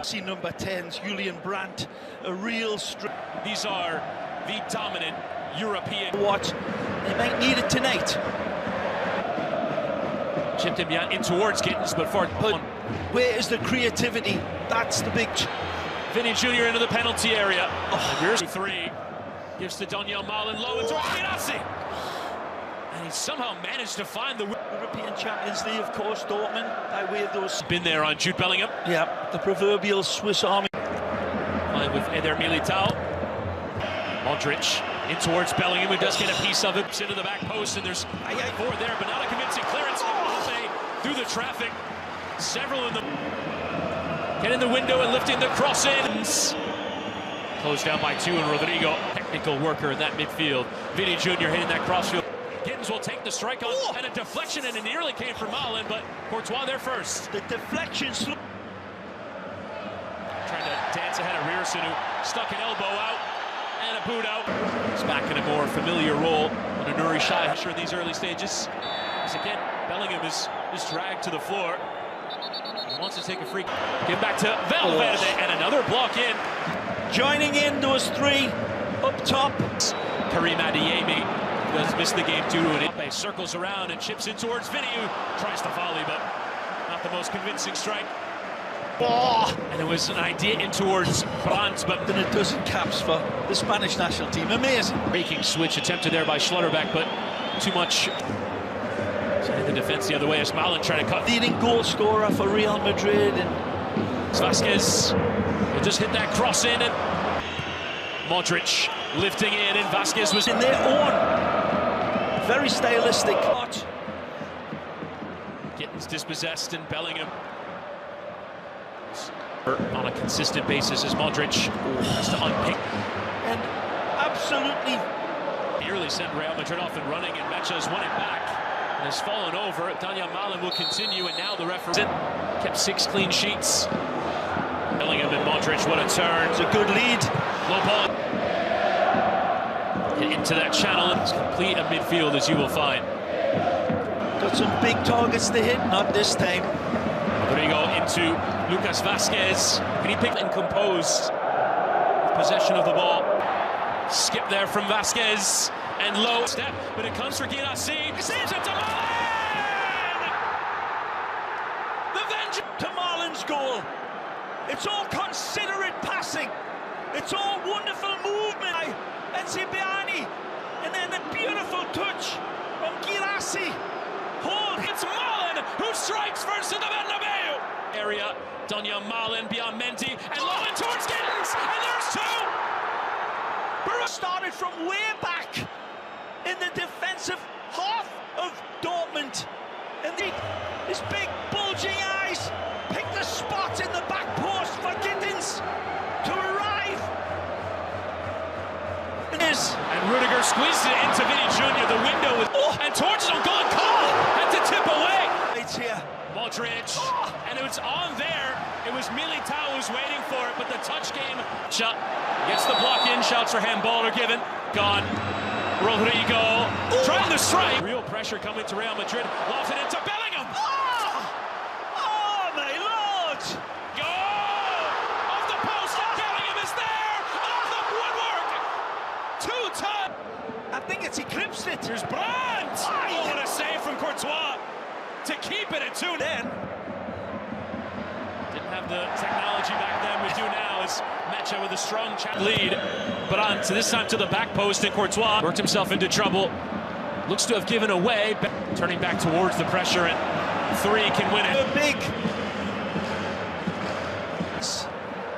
See number 10's Julian Brandt, a real These are the dominant European. Watch, they might need it tonight. Chipped him in towards Gittens, but where is the creativity? That's the big. Vinny Jr. into the penalty area. Oh, here's 3. Gives to Malen low and towards Gittens. And he somehow managed to find the European Champions League, of course, Dortmund, by way of those. Been there on Jude Bellingham. Yeah, the proverbial Swiss Army. Playing with Eder Militao. Modric in towards Bellingham, who does get a piece of it. Into the back post, and there's forward there, but not a convincing clearance. Through the traffic. Several in the. Getting the window and lifting the cross in. Closed down by 2, and Rodrigo, technical worker in that midfield. Vinny Jr. hitting that crossfield. Gittens will take the strike on, and a deflection, and it nearly came from Malen, but Courtois there first. The deflection. Trying to dance ahead of Rierson, who stuck an elbow out, and a boot out. He's back in a more familiar role on a Nuri Shai in these early stages. As again, Bellingham is dragged to the floor. He wants to take a free. Give back to Valverde, and another block in. Joining in those 3 up top. Karim Adeyemi does miss the game too, and it circles around and chips in towards Vinny, who tries to volley, but not the most convincing strike. And it was an idea in towards Brandt, but then it doesn't caps for the Spanish national team. Amazing. Breaking switch attempted there by Schlotterbeck, but too much. Sending the defense the other way as Malen trying to cut. Leading goal scorer for Real Madrid. And Vázquez will just hit that cross in, and Modric lifting in, and Vázquez was in their own. Very stylistic. Gittens dispossessed, and Bellingham on a consistent basis as Modric has to unpick. And absolutely nearly sent Real Madrid off and running, and Mecha's won it back and has fallen over. Antonio Malen will continue, and now the referee kept 6 clean sheets. Bellingham and Modric, what a turn. It's a good lead. Low ball. And into that channel, and it's complete a midfield, as you will find. Got some big targets to hit, not this time. Rodrigo into Lucas Vázquez. Can he pick and compose possession of the ball? Skip there from Vázquez, and low step, but it comes for Gittens. Saves it to Malen! The vengeance to Malen's goal. It's all considerate passing. It's all wonderful movement by Encibiani. And then the beautiful touch from Gittens. It's Malen who strikes first in the Bernabeu area. Malen beyond Mendy, and low in towards Gittens, and there's 2. Borussia started from way back in the defensive half of Dortmund. And his big bulging eyes picked the spot in the back post for Gittens to arrive. And Rüdiger squeezes it into Vinny Jr. The window is and towards him, goal call. Had to tip away. It's here. Modric, and it was on there. It was Militao who's waiting for it, but the touch game shot. Gets the block in, shouts for handball are given. Gone. Rodrigo trying to strike. Real pressure coming to Real Madrid. Lofted into Bellingham. Oh my lord! Go! Off the post, and Bellingham is there! Off the woodwork! 2 times. I think it's eclipsed it. Here's Brandt! Oh, what a save from Courtois to keep it at 2 then. Didn't have the technology back then, we do now, as Mecha with a strong lead. But on to this time to the back post, and Courtois worked himself into trouble. Looks to have given away, turning back towards the pressure, and 3 can win it. Big.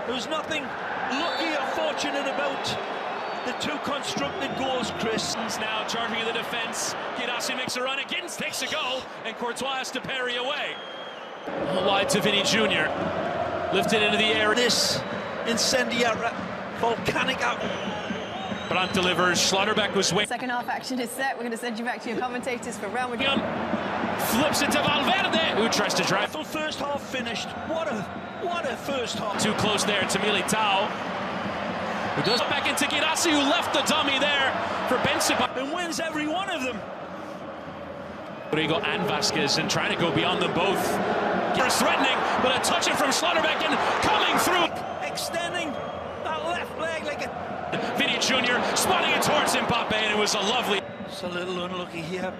There was nothing lucky or fortunate about the 2 constructed goals, Chris. Now charging in the defense. Gittens makes a run, and Gittens takes a goal, and Courtois has to parry away. Wide to Vinny Jr. Lifted into the air. This incendiary, volcanic out. Brandt delivers. Schlotterbeck was waiting. Second half action is set. We're going to send you back to your commentators for Real Madrid. Flips it to Valverde, who tries to drive. First half finished. What a first half. Too close there to Militao, who does back into Gittens, who left the dummy there for Benzema. And wins every one of them. Rodrigo and Vázquez, and trying to go beyond them both. threatening, but a touch it from Schlotterbeck and coming through. Extending that left leg like a... Vinny Jr. spotting it towards Mbappe, and it was a lovely... It's a little unlucky here.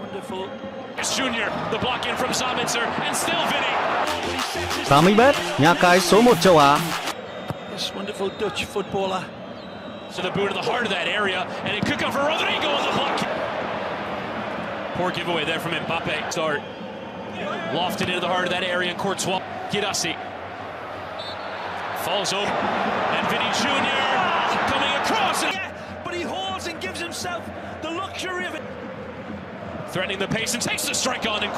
Wonderful. It's Jr. The block in from Sabitzer, and still Vinny. Coming back, nhà cái số 1 châu Á. This wonderful Dutch footballer. So the boot in the heart of that area, and it could come for Rodrigo on the block. Poor giveaway there from Mbappe. Start lofted into the heart of that area, and Courtois. Gittens falls over, and Vinny Jr. coming across. Yeah, but he holds and gives himself the luxury of it. Threatening the pace and takes the strike on. And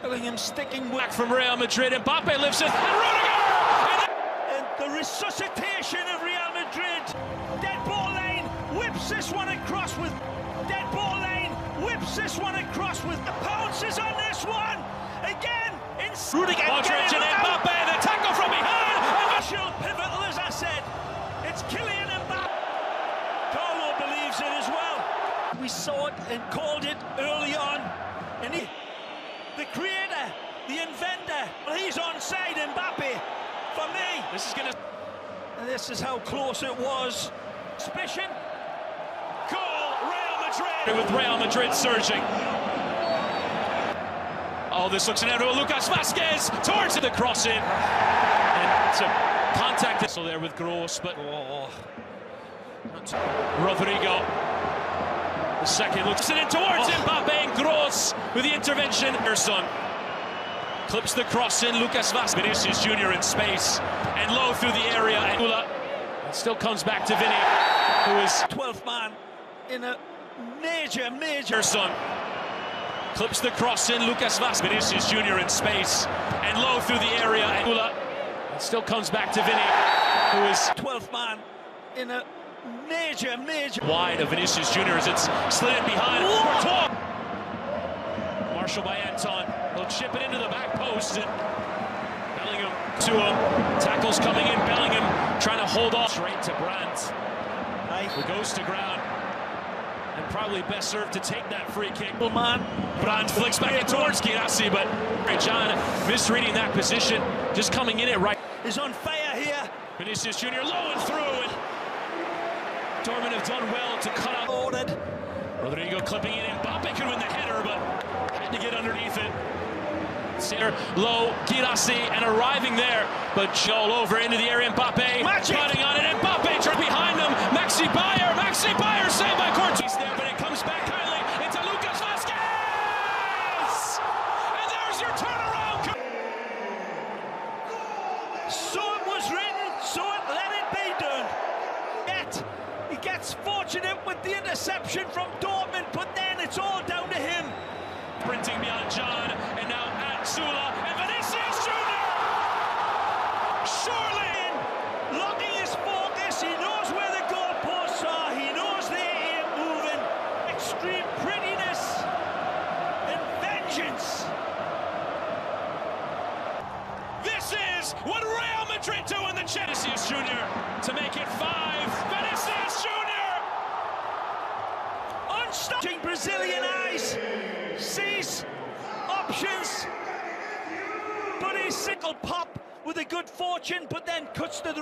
Bellingham sticking back from Real Madrid. Mbappe lifts it, and Rüdiger! And the resuscitation of Real Madrid. Dead ball lane, whips this one across with... Dead ball lane, whips this one across with... The pounces on this one! Again, in... Rüdiger, Modric and Mbappe, the tackle from behind! Pivotal, as I said. It's Kylian Mbappe. Carlo believes it as well. We saw it and called it early on. And the creator, the inventor, well, he's onside, Mbappe. For me, this is gonna... And this is how close it was. Suspicion. Goal, Real Madrid! With Real Madrid surging. Oh, this looks inevitable. Lucas Vázquez towards the cross in. And it's a contact so there with Gross, but... Oh. Rodrigo. The second looks it in towards Mbappe, and Gross with the intervention. Erson clips the cross in. Lucas Vázquez. Vinicius Jr. in space and low through the area. And it still comes back to Vinny, who is 12th man in a major. Erson clips the cross in. Lucas Vázquez. Vinicius Jr. in space and low through the area. And it still comes back to Vinny, who is 12th man in a major. Wide of Vinicius Jr. as it's slid behind. Courtois. Marshall by Anton. They'll chip it into the back post. And Bellingham to him. Tackles coming in. Bellingham trying to hold off. Straight to Brandt. Who goes to ground. And probably best served to take that free kick. Man. Brandt flicks back in towards Gittens, but John misreading that position. Just coming in it right. Is on fire here. Vinicius Jr. low and through. And Dortmund have done well to cut out. Ordered. Rodrigo clipping it in. Mbappe could win the header, but had to get underneath it. Center low, Gittens, and arriving there, but Joel over into the area. Mbappe cutting on it, and Mbappe turned behind him. Maxi Bayer saved by Courtois there, but it comes back kindly into Lucas Vázquez, and there's your turnaround. So it was written, so let it be done. Yet he gets fortunate with the interception from Dortmund, but then it's all down to him. Sprinting beyond John, and now at Sula, and Vinicius Jr. Surely locking his focus. He knows where the goalposts are. He knows they ain't moving. Extreme prettiness and vengeance. This is what Real Madrid do in the Vinicius Jr. to make it 5. Vinicius Jr. Unstopping Brazilian eyes. Sees options, but he's sickle pop with a good fortune, but then cuts to the